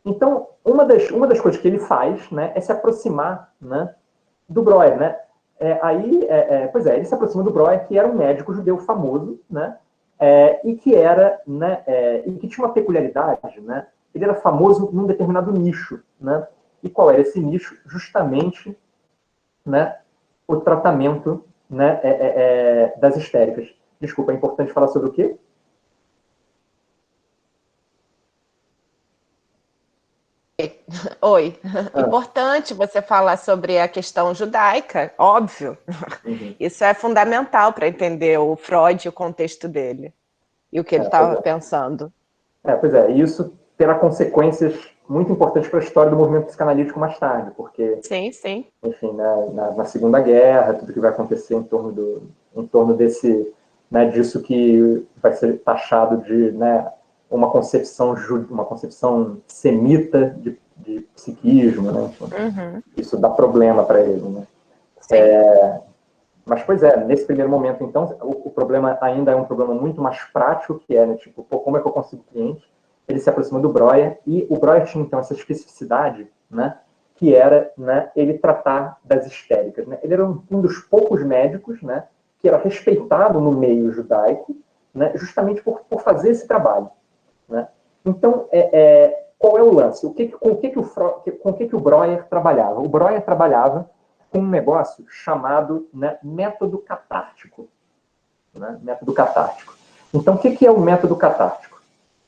Então, uma das coisas que ele faz, né, é se aproximar, né, do Breuer, né? Ele se aproxima do Breuer, que era um médico judeu famoso, né? E que era, né, e que tinha uma peculiaridade, né? Ele era famoso num determinado nicho, né? E qual era esse nicho? Justamente, né, o tratamento, né, das histéricas. Desculpa, é importante falar sobre o quê? Oi. Importante você falar sobre a questão judaica, óbvio. Uhum. Isso é fundamental para entender o Freud e o contexto dele e o que ele estava pensando. Pois é, e isso terá consequências muito importantes para a história do movimento psicanalítico mais tarde, porque, sim, sim. Enfim, né, na Segunda Guerra, tudo que vai acontecer em torno disso que vai ser taxado de, né, uma concepção semita de psiquismo, né? Isso dá problema para ele, né? Mas, pois nesse primeiro momento, então, o problema ainda é um problema muito mais prático, que é, né, tipo, como é que eu consigo cliente? Ele se aproxima do Breuer, e o Breuer tinha, então, essa especificidade, né, que era, né, ele tratar das histéricas. Né? Ele era um dos poucos médicos, né, que era respeitado no meio judaico, né, justamente por fazer esse trabalho. Né? Então, qual é o lance? Com o que o Breuer trabalhava? O Breuer trabalhava com um negócio chamado, né, método catártico. Né? Método catártico. Então, o que é o método catártico?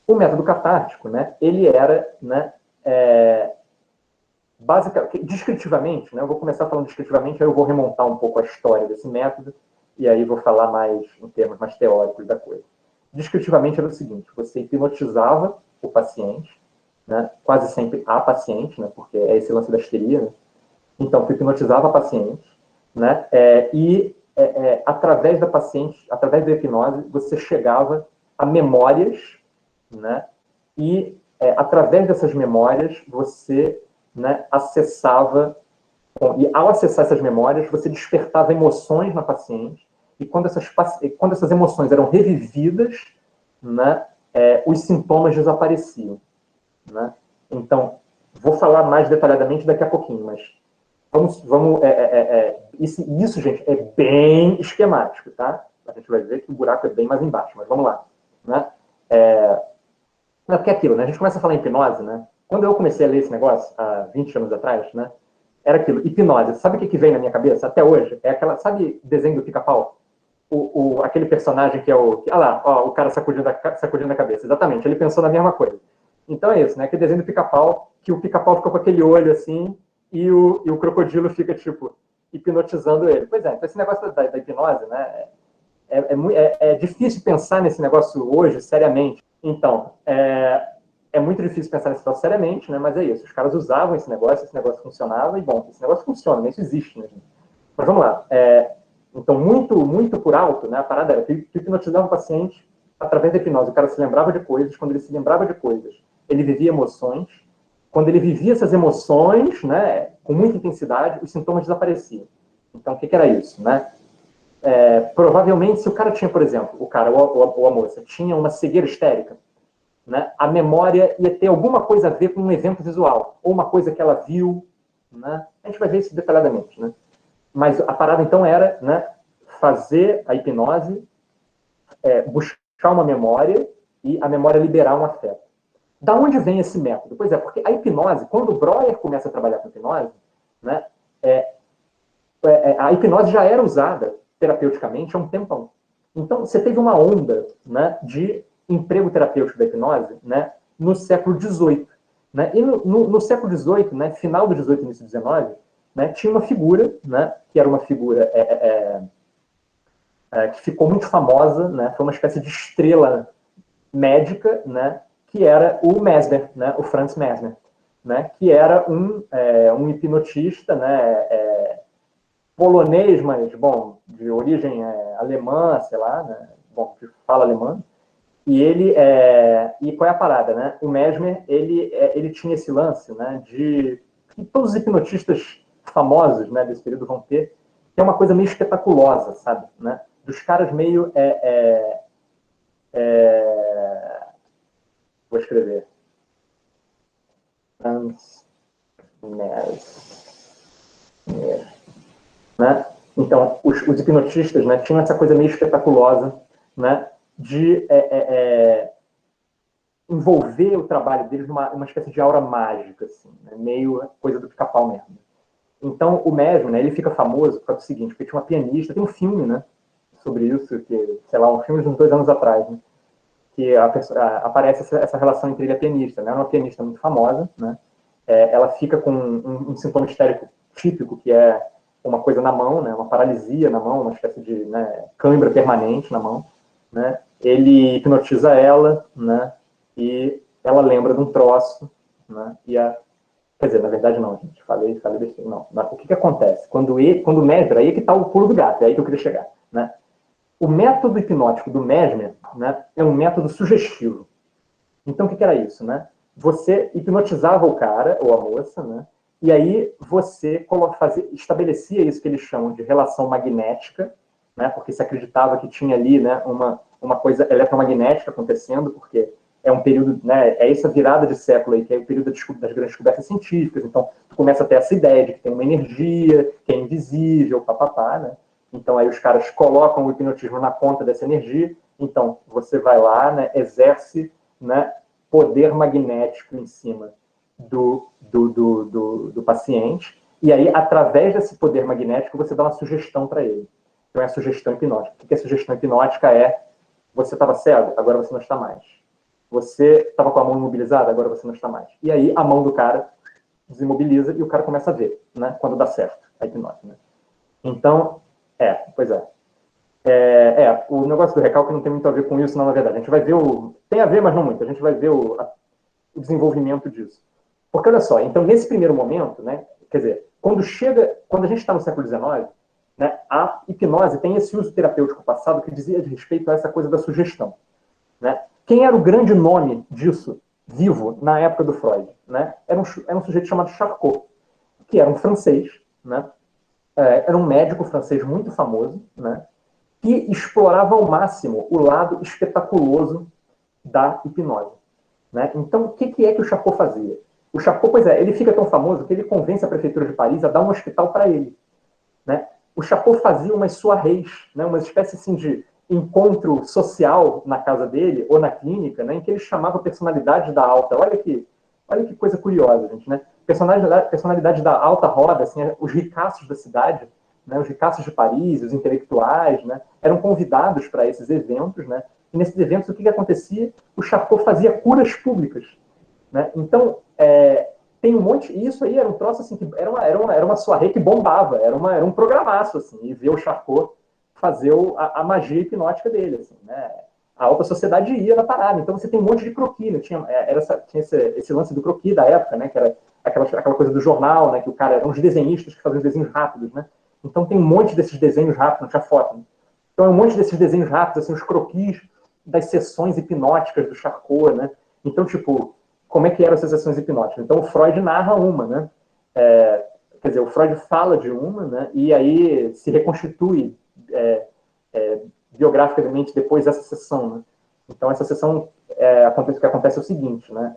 O método catártico, né, ele era, né, basicamente, descritivamente, né, eu vou começar falando descritivamente, aí eu vou remontar um pouco a história desse método, e aí vou falar mais em termos mais teóricos da coisa. Descritivamente era o seguinte: você hipnotizava o paciente, né, quase sempre a paciente, né, porque é esse lance da histeria, né? Então, tu hipnotizava a paciente, né, através da paciente, através da hipnose, você chegava a memórias, né, e através dessas memórias você, né, acessava, e ao acessar essas memórias, você despertava emoções na paciente, e quando essas emoções eram revividas, né, os sintomas desapareciam. Né? Então, vou falar mais detalhadamente daqui a pouquinho, mas Isso, gente, é bem esquemático, tá? A gente vai ver que o buraco é bem mais embaixo, mas vamos lá. Né? Não, porque é aquilo, né? A gente começa a falar em hipnose, né? Quando eu comecei a ler esse negócio, há 20 anos atrás, né? Era aquilo, hipnose. Sabe o que vem na minha cabeça até hoje? É aquela, sabe, desenho do Pica-Pau? Aquele personagem que é o... Ah lá, ó, o cara sacudindo a cabeça. Exatamente, ele pensou na mesma coisa. Então é isso, né? Aquele desenho do Pica-Pau, que o Pica-Pau fica com aquele olho assim, e o crocodilo fica, tipo, hipnotizando ele. Pois é, então esse negócio da hipnose, né? É difícil pensar nesse negócio hoje, seriamente. Então, é muito difícil pensar nesse negócio seriamente, né? Mas é isso, os caras usavam esse negócio funcionava, e bom, esse negócio funciona, né? Isso existe, né? Mas vamos lá. Então, muito por alto, né? A parada era que hipnotizava o paciente através da hipnose. O cara se lembrava de coisas, quando ele se lembrava de coisas, ele vivia emoções. Quando ele vivia essas emoções, né, com muita intensidade, os sintomas desapareciam. Então, o que era isso, né? Provavelmente, se o cara tinha, por exemplo, o cara ou a moça tinha uma cegueira histérica, né, a memória ia ter alguma coisa a ver com um evento visual, ou uma coisa que ela viu, né? A gente vai ver isso detalhadamente, né? Mas a parada, então, era, né, fazer a hipnose, buscar uma memória e a memória liberar um afeto. Da onde vem esse método? Pois é, porque a hipnose, quando o Breuer começa a trabalhar com hipnose, né, a hipnose já era usada terapeuticamente há um tempão. Então, você teve uma onda, né, de emprego terapêutico da hipnose, né, no século XVIII. Né? E no século XVIII, né, final do XVIII, início do XIX, né, tinha uma figura, né, que era uma figura que ficou muito famosa, né, foi uma espécie de estrela médica, né, que era o Mesmer, né, o Franz Mesmer, né, que era um hipnotista, né, polonês, mas, bom, de origem alemã, sei lá, né, bom, que fala alemão, e ele, e qual é a parada, né, o Mesmer, ele tinha esse lance, né, que todos os hipnotistas famosos, né, desse período vão ter, que é uma coisa meio espetaculosa, sabe, né, dos caras meio, vou escrever, Franz Mesmer, né? Então, os hipnotistas, né, tinham essa coisa meio espetaculosa, né, de envolver o trabalho deles numa espécie de aura mágica, assim, né, meio coisa do Pica-Pau mesmo. Então, o Mesmer, né, ele fica famoso por causa do seguinte, porque tinha uma pianista, tem um filme, né, sobre isso, que, sei lá, um filme de uns 2 anos atrás, né, que aparece essa relação entre ele e a pianista, né, uma pianista muito famosa, né, ela fica com um sintoma histérico típico, que é uma coisa na mão, né, uma paralisia na mão, uma espécie de, né, cãibra permanente na mão, né, ele hipnotiza ela, né, e ela lembra de um troço, né, quer dizer, na verdade não, gente, falei besteira, não. Mas o que acontece? Quando o Mesmer, aí é que está o pulo do gato, é aí que eu queria chegar, né, o método hipnótico do Mesmer, né, é um método sugestivo. Então, o que era isso, né? Você hipnotizava o cara, ou a moça, né, e aí você estabelecia isso que eles chamam de relação magnética, né, porque se acreditava que tinha ali, né, uma coisa eletromagnética acontecendo, porque é um período, né, é essa virada de século aí, que é o período das grandes descobertas científicas, então tu começa a ter essa ideia de que tem uma energia, que é invisível, papapá, né, então aí os caras colocam o hipnotismo na conta dessa energia, então você vai lá, né, exerce, né, poder magnético em cima do paciente, e aí, através desse poder magnético, você dá uma sugestão para ele. Então, é a sugestão hipnótica. O que é a sugestão hipnótica? Você estava cego, agora você não está mais. Você estava com a mão imobilizada, agora você não está mais. E aí, a mão do cara desimobiliza e o cara começa a ver, né? Quando dá certo a hipnose, né? Então, pois é. O negócio do recalque não tem muito a ver com isso, não, na verdade. A gente vai ver tem a ver, mas não muito. A gente vai ver o desenvolvimento disso. Porque, olha só, então, nesse primeiro momento, né, quer dizer, quando a gente está no século XIX, né, a hipnose tem esse uso terapêutico passado que dizia de respeito a essa coisa da sugestão. Né? Quem era o grande nome disso, vivo, na época do Freud? Né? Era um sujeito chamado Charcot, que era um francês, né? Era um médico francês muito famoso, né? Que explorava ao máximo o lado espetaculoso da hipnose. Né? Então, o que é que o Charcot fazia? O Charcot, pois é, ele fica tão famoso que ele convence a prefeitura de Paris a dar um hospital para ele, né? O Charcot fazia umas soirées, né, uma espécie assim, de encontro social na casa dele, ou na clínica, né, em que ele chamava personalidades da alta. Olha que coisa curiosa, gente, né? Personalidade da alta roda, assim, os ricaços da cidade, né, os ricaços de Paris, os intelectuais, né, eram convidados para esses eventos, né? E nesses eventos, o que acontecia? O Charcot fazia curas públicas, né? Então, tem um monte... E isso aí era um troço, assim, que era uma soirée que bombava, era um programaço, assim, e ver o Charcot fazer a magia hipnótica dele, assim, né? A alta sociedade ia na parada. Então, você tem um monte de croquis, né? Tinha esse lance do croquis da época, né? Que era aquela coisa do jornal, né? Que o cara... Eram uns desenhistas que faziam desenhos rápidos, né? Então, tem um monte desses desenhos rápidos, não tinha foto, né? Então, é um monte desses desenhos rápidos, assim, os croquis das sessões hipnóticas do Charcot, né? Então, tipo, como é que eram essas sessões hipnóticas? Então, o Freud narra uma, né? Quer dizer, o Freud fala de uma, né? E aí se reconstitui biograficamente depois dessa sessão, né? Então, essa sessão, o que acontece é o seguinte, né?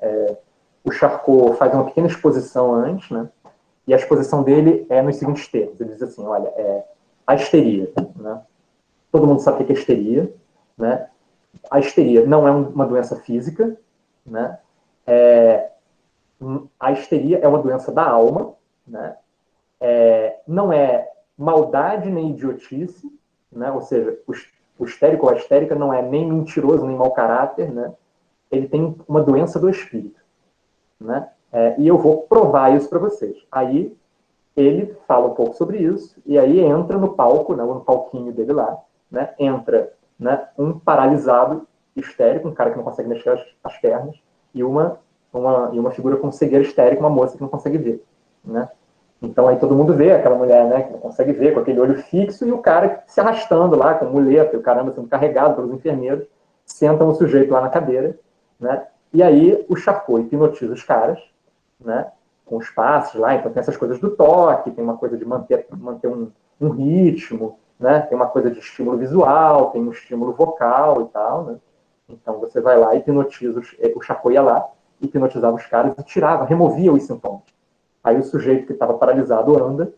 O Charcot faz uma pequena exposição antes, né? E a exposição dele é nos seguintes termos. Ele diz assim, olha, a histeria, né? Todo mundo sabe o que é histeria, né? A histeria não é uma doença física, né? A histeria é uma doença da alma, né? Não é maldade nem idiotice, né? Ou seja, o histérico ou a histérica não é nem mentiroso nem mau caráter, né? Ele tem uma doença do espírito, né? E eu vou provar isso para vocês. Aí ele fala um pouco sobre isso e aí entra no palco, né, no palquinho dele lá, né? Entra, né, um paralisado histérico, um cara que não consegue mexer as pernas e uma figura com cegueira histérica, uma moça que não consegue ver, né? Então aí todo mundo vê aquela mulher, né, que não consegue ver, com aquele olho fixo, e o cara se arrastando lá, com muleta, e o caramba sendo carregado pelos enfermeiros, sentam o sujeito lá na cadeira, né? E aí o Charcot hipnotiza os caras, né, com os passos lá, então tem essas coisas do toque, tem uma coisa de manter um ritmo, né? Tem uma coisa de estímulo visual, tem um estímulo vocal e tal, né? Então você vai lá e hipnotiza, o Charcot ia lá, hipnotizava os caras e tirava, removia os sintomas. Aí o sujeito que estava paralisado anda,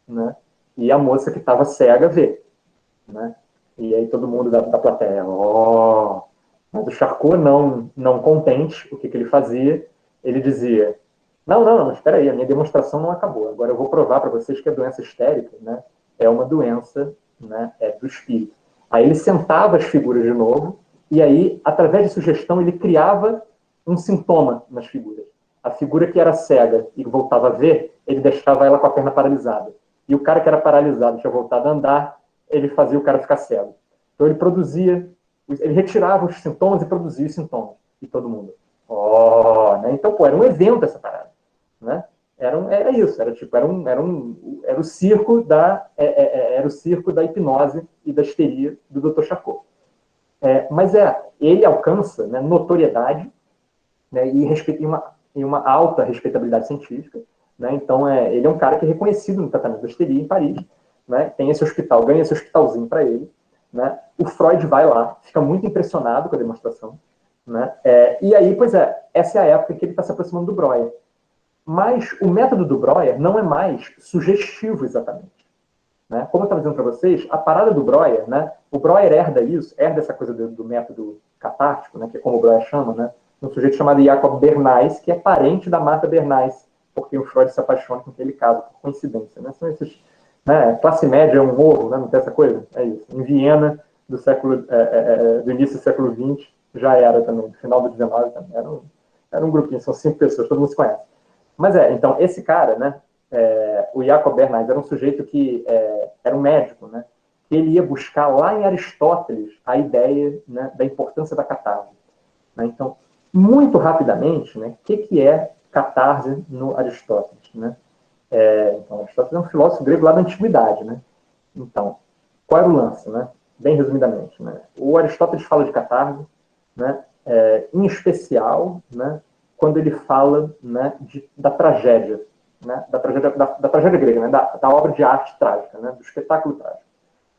né? E a moça que estava cega vê, né? E aí todo mundo da plateia, mas o Charcot não contente, o que ele fazia? Ele dizia, não, espera aí, a minha demonstração não acabou. Agora eu vou provar para vocês que a doença histérica, né, é uma doença, né, do espírito. Aí ele sentava as figuras de novo e aí, através de sugestão, ele criava um sintoma nas figuras. A figura que era cega e voltava a ver, ele deixava ela com a perna paralisada. E o cara que era paralisado, tinha voltado a andar, ele fazia o cara ficar cego. Então ele retirava os sintomas e produzia os sintomas. E todo mundo, né? Então, era um evento essa parada, né? Era isso, era o circo da hipnose e da histeria do Dr. Charcot. Mas ele alcança, né, notoriedade, né, e uma alta respeitabilidade científica, né? Então ele é um cara que é reconhecido no tratamento da histeria em Paris, né? Tem esse hospital, ganha esse hospitalzinho para ele, né? O Freud vai lá, fica muito impressionado com a demonstração, né? E aí, essa é a época que ele está se aproximando do Breuer. Mas o método do Breuer não é mais sugestivo exatamente, né? Como eu estava dizendo para vocês, a parada do Breuer, né? O Breuer herda essa coisa do método catártico, né? Que é como o Breuer chama, né? Um sujeito chamado Jacob Bernays, que é parente da Martha Bernays, porque o Freud se apaixona com aquele caso, por coincidência, né? São esses, né? Classe média é um ovo, né? Não tem essa coisa? É isso. Em Viena, do início do século XX, já era também, do final do XIX também. Era um grupinho, são 5 pessoas, todo mundo se conhece. Mas então, esse cara, né? O Jacob Bernays era um sujeito que era um médico, né? Que ele ia buscar lá em Aristóteles a ideia, né, da importância da catarse, né? Então, muito rapidamente, né, o que é catarse no Aristóteles, né? Então, Aristóteles é um filósofo grego lá da antiguidade, né? Então, qual era o lance, né? Bem resumidamente, né? O Aristóteles fala de catarse, né? Em especial, né, quando ele fala, né, da tragédia, né? Da tragédia grega, né? Da obra de arte trágica, né? Do espetáculo trágico.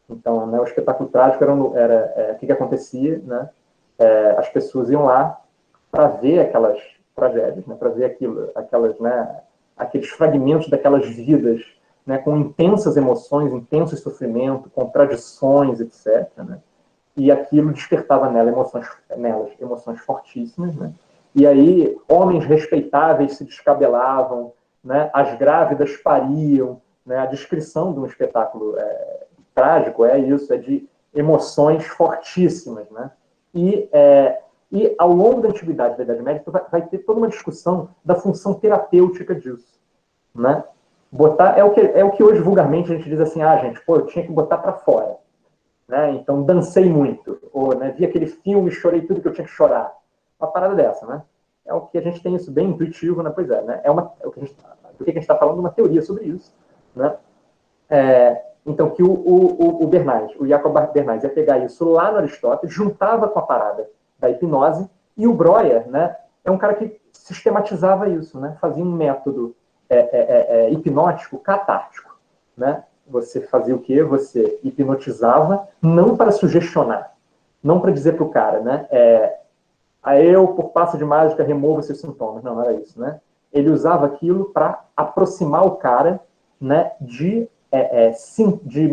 Então, né, o espetáculo trágico era o que acontecia, né? As pessoas iam lá para ver aquelas tragédias, né, para ver aqueles fragmentos daquelas vidas, né, com intensas emoções, intenso sofrimento, contradições, etc., né? E aquilo despertava nelas emoções fortíssimas, né? E aí homens respeitáveis se descabelavam, né? As grávidas pariam, né? A descrição de um espetáculo trágico é isso, é de emoções fortíssimas, né? E ao longo da antiguidade, da Idade Média, vai ter toda uma discussão da função terapêutica disso, né? Botar é o que hoje vulgarmente a gente diz assim, gente, pô, eu tinha que botar para fora, né? Então dancei muito, ou né, vi aquele filme, chorei tudo que eu tinha que chorar, uma parada dessa, né? É o que a gente tem isso bem intuitivo, né? Pois é, né? Do que a gente está falando, uma teoria sobre isso, né? Então que o Bernays, o Jacob Bernays ia pegar isso lá no Aristóteles, juntava com a parada da hipnose, e o Breuer, né? É um cara que sistematizava isso, né? Fazia um método hipnótico catártico, né? Você fazia o quê? Você hipnotizava, não para sugestionar, não para dizer para o cara, né? Eu, por passo de mágica, removo seus sintomas. Não era isso, né? Ele usava aquilo para aproximar o cara, né, de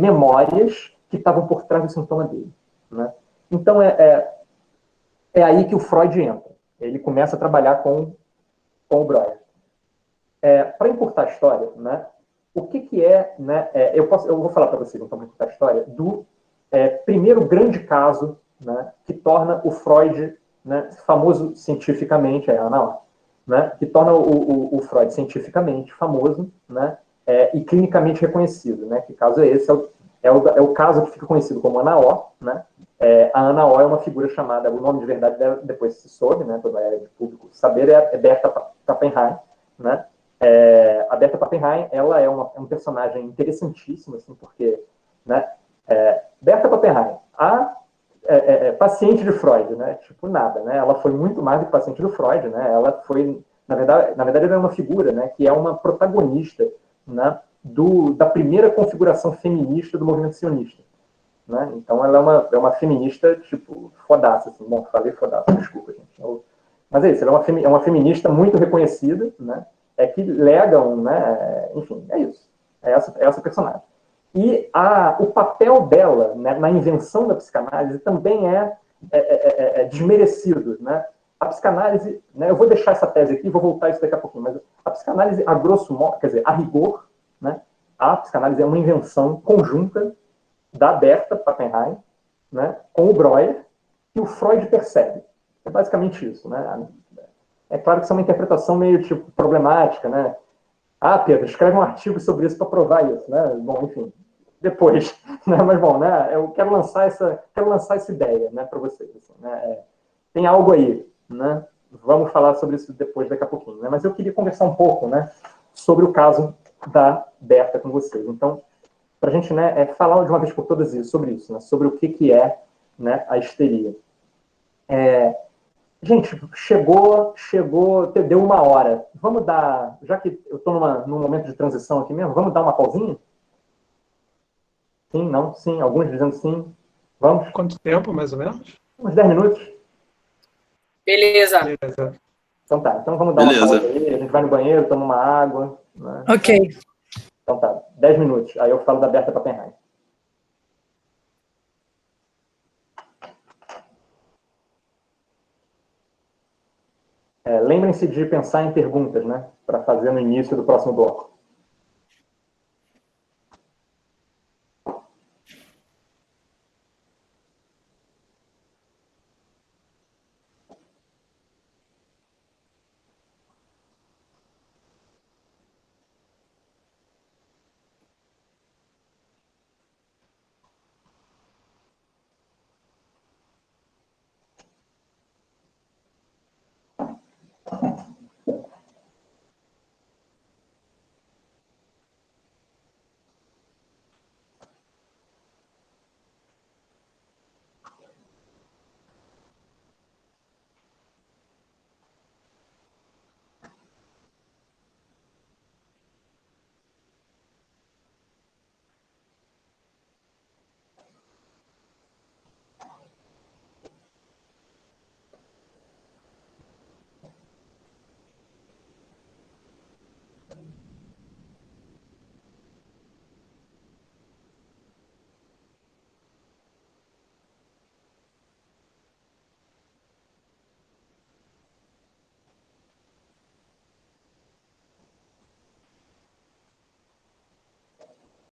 memórias que estavam por trás do sintoma dele, né? Então, é aí que o Freud entra. Ele começa a trabalhar com o Breuer. Para encurtar a história, né, o que é, né, eu vou falar para vocês, então, para encurtar a história, do primeiro grande caso, né, que torna o Freud, né, famoso cientificamente, né, que torna o Freud cientificamente famoso, né, e clinicamente reconhecido. Né, que caso é esse? É o caso que fica conhecido como Ana O. Né, a Ana O é uma figura chamada, o nome de verdade dela depois se soube, né, todo de público saber, é Berta Pappenheim. Né, a Berta Pappenheim, ela é um personagem interessantíssimo, assim, porque, né, Berta Pappenheim, paciente de Freud, né, tipo nada, né, ela foi muito mais do que paciente do Freud, né, ela foi, na verdade ela é uma figura, né, que é uma protagonista, né, da primeira configuração feminista do movimento sionista, né, então ela é uma feminista, tipo, fodaça, assim, bom, falei fodaça, desculpa, gente, mas é isso, ela é uma feminista muito reconhecida, né, que legam, né, enfim, é isso, é essa personagem. E o papel dela, né, na invenção da psicanálise também é desmerecido. Né? A psicanálise, né, eu vou deixar essa tese aqui, vou voltar a isso daqui a pouquinho, mas a psicanálise, a grosso modo, quer dizer, a rigor, né, a psicanálise é uma invenção conjunta da Berta Pappenheim, né, com o Breuer, que o Freud percebe. É basicamente isso. Né? É claro que isso é uma interpretação meio tipo, problemática, né? Pedro, escreve um artigo sobre isso para provar isso, né? Bom, enfim, depois, né? Mas bom, né? Eu quero lançar essa ideia, né, para vocês. Assim, né? Tem algo aí, né? Vamos falar sobre isso depois, daqui a pouquinho. Né? Mas eu queria conversar um pouco, né, sobre o caso da Berta com vocês. Então, para a gente, né, falar de uma vez por todas sobre isso, né? Sobre o que é, né, a histeria. Gente, chegou, deu 1 hora. Vamos dar, já que eu estou num momento de transição aqui mesmo, vamos dar uma pausinha? Sim, não? Sim, alguns dizendo sim. Vamos? Quanto tempo, mais ou menos? Uns 10 minutos? Beleza. Então tá, então vamos dar uma pausa aí, a gente vai no banheiro, toma uma água. Né? Ok. Então tá, 10 minutos. Aí eu falo da Berta Pappenheim. Lembrem-se de pensar em perguntas, né? Para fazer no início do próximo bloco.